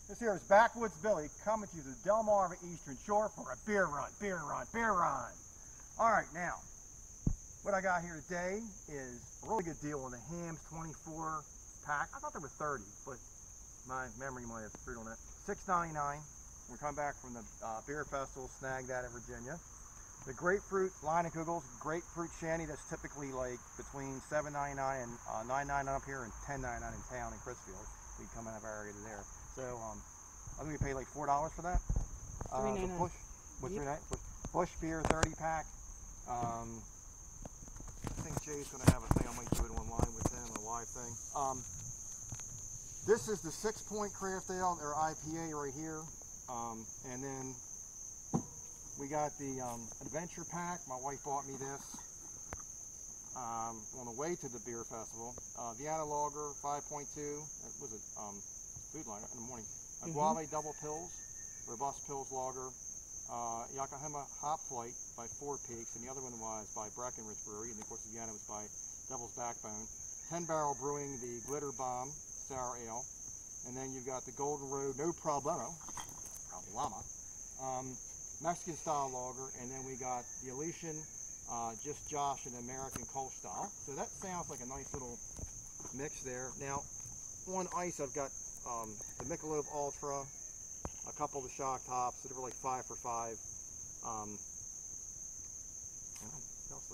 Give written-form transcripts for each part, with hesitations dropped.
This here is Backwoods Billy coming to the Delmarva Eastern Shore for a beer run, beer run, beer run. All right, now, what I got here today is a really good deal on the hams 24 pack. I thought there were 30, but my memory might have screwed on that. $6.99. We're coming back from the beer festival, snagged that in Virginia. The Grapefruit Kugels, Grapefruit Shandy, that's typically like between $7.99 and $9.99 up here and $10.99 in town in Chrisfield. We come out of our area to there. So I think we paid like $4 for that. $3.99. Push, what's yep. Bush beer 30 pack. I think Jay's going to have a thing. I might do it online with him, a live thing. This is the 6 Point Craft Ale, their IPA right here. And then we got the Adventure Pack. My wife bought me this on the way to the beer festival. Vienna Lager 5.2. That was a food line in the morning. Guave Double Pills, Robust Pills Lager. Yokohama Hop Flight by Four Peaks, and the other one was by Breckenridge Brewery, and of course the Vienna was by Devil's Backbone. 10 Barrel Brewing, the Glitter Bomb Sour Ale. And then you've got the Golden Road No Problema, Mexican style lager, and then we got the Elysian Just Josh and American Kolsch style. So that sounds like a nice little mix there. Now on ice I've got the Michelob Ultra, a couple of the Shock Tops, so they were like 5 for $5.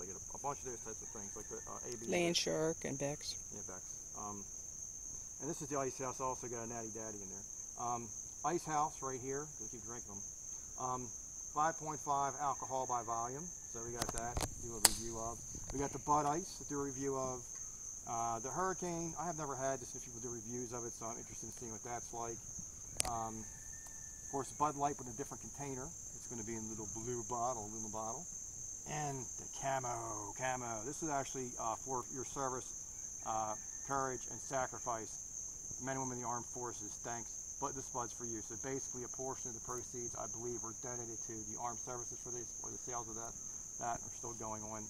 I get a bunch of those types of things like the AB. Land Shark and Beck's. Yeah, Beck's. And this is the Ice House. Also got a Natty Daddy in there. Ice House right here. We keep drinking them. 5.5 alcohol by volume. So we got that to do a review of. We got the Bud Ice to do a review of. The Hurricane. I have never had this. If people do reviews of it, so I'm interested in seeing what that's like. Of course, Bud Light with a different container. It's going to be in a little blue bottle, aluminum bottle. And the camo. This is actually for your service, courage, and sacrifice. Men and women in the armed forces, thanks. But this Bud's for you. So basically, a portion of the proceeds, I believe, were donated to the armed services for this, or the sales of that are still going on.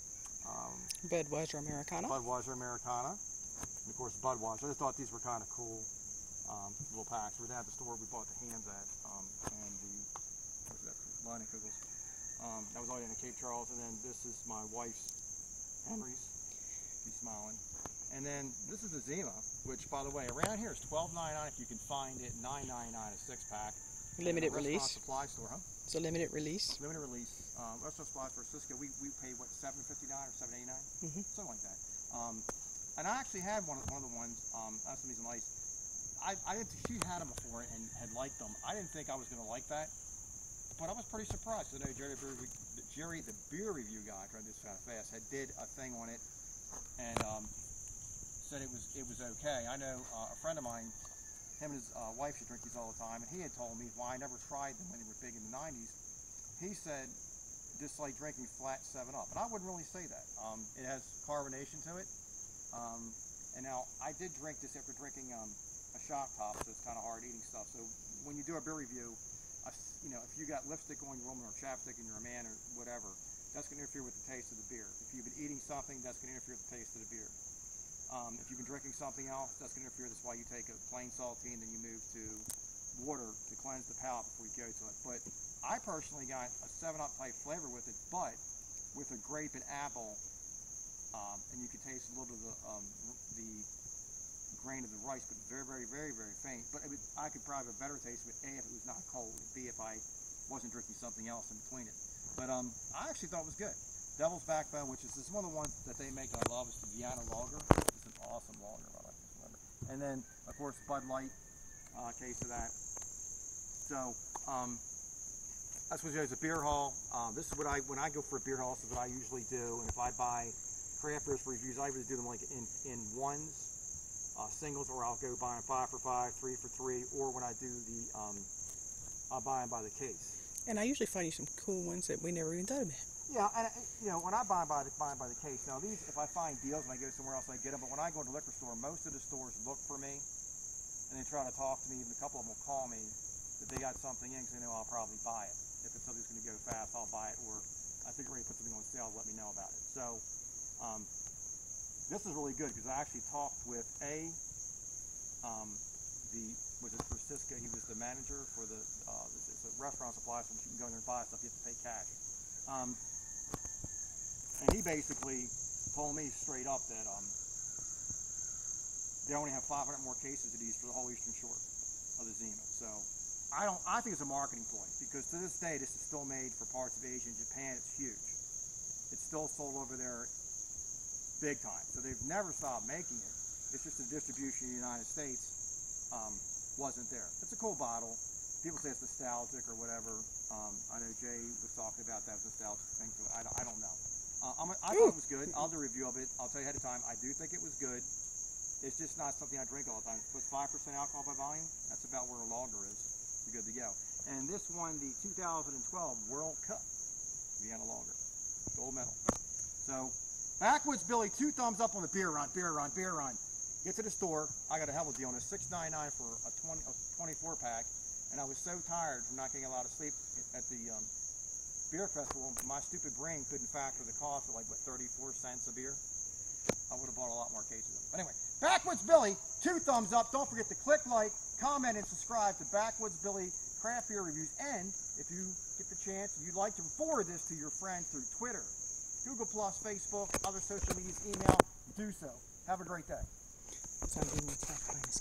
Budweiser Americana. Budweiser Americana. And of course, Budweiser. I just thought these were kind of cool. Little packs. We were down at the store we bought the hams at, and the Kugels. That was all in the Cape Charles, and then this is my wife's Henry's. She's smiling. And then this is the Zima, which, by the way, around here is $12.99 if you can find it, $9.99 a 6-pack. Limited release. Supply store, huh? It's a limited release. Limited release. Restaurant supply for Cisco. We paid what, $7.59 or $7.89, something like that. And I actually had one of the ones. That's some nice. She had them before and had liked them. I didn't think I was going to like that, but I was pretty surprised. I know Jerry, the beer review guy, trying to do this kind of fast, did a thing on it and said it was okay. I know a friend of mine, him and his wife should drink these all the time, and he had told me why I never tried them when they were big in the 90s. He said just like drinking flat 7-Up, and I wouldn't really say that. It has carbonation to it, and now I did drink this after drinking a Shock Top, so it's kind of hard eating stuff. So when you do a beer review, if you got lipstick on your woman or chapstick and you're a man or whatever, that's going to interfere with the taste of the beer. If you've been eating something, that's going to interfere with the taste of the beer. If you've been drinking something else, that's going to interfere. That's why you take a plain saltine, then you move to water to cleanse the palate before you go to it. But I personally got a 7-Up type flavor with it, but with a grape and apple, and you can taste a little bit of the grain of the rice, but very, very, very, very faint. But I could probably have a better taste of it, A, if it was not cold, and B, if I wasn't drinking something else in between it. But I actually thought it was good. Devil's Backbone, which is one of the ones that they make that I love, is the Vienna Lager. It's an awesome lager. I like this lager. And then, of course, Bud Light, case of that. So, that's what it is, a beer haul. This is what when I go for a beer haul, this is what I usually do. And if I buy craft beers for reviews, I either do them like in ones, singles, or I'll go buy them 5 for $5, 3 for $3, or when I do the, I'll buy them by the case. And I usually find you some cool ones that we never even thought about. Yeah, and when I buy by the case, now these, if I find deals and I go somewhere else, I get them. But when I go to the liquor store, most of the stores look for me, and they try to talk to me. Even a couple of them will call me that they got something in, because they know I'll probably buy it. If it's something that's going to go fast, I'll buy it, or I think they're ready to put something on sale, let me know about it. So this is really good, because I actually talked with was it for Cisco? He was the manager for it's a restaurant supply, so you can go in there and buy stuff. You have to pay cash. And he basically told me straight up that they only have 500 more cases of these for the whole eastern shore of the Zima. So I think it's a marketing ploy, because to this day this is still made for parts of Asia and Japan. It's huge. It's still sold over there big time. So they've never stopped making it. It's just the distribution in the United States wasn't there. It's a cool bottle. People say it's nostalgic or whatever. I know Jay was talking about that nostalgic thing to it. I don't know. I thought it was good. I'll do a review of it. I'll tell you ahead of time. I do think it was good. It's just not something I drink all the time. With 5% alcohol by volume, that's about where a lager is. You're good to go. And this won the 2012 World Cup Vienna Lager, gold medal. So, Backwoods Billy, 2 thumbs up on the beer run. Get to the store. I got a hell of a deal on this. $6.99 for a 24 pack. And I was so tired from not getting a lot of sleep at the beer festival. My stupid brain couldn't factor the cost of like, what, 34 cents a beer? I would have bought a lot more cases of it. But anyway, Backwoods Billy, 2 thumbs up. Don't forget to click like, comment, and subscribe to Backwoods Billy Craft Beer Reviews. And if you get the chance and you'd like to forward this to your friends through Twitter, Google+, Facebook, other social medias, email, do so. Have a great day. Something that's not fine as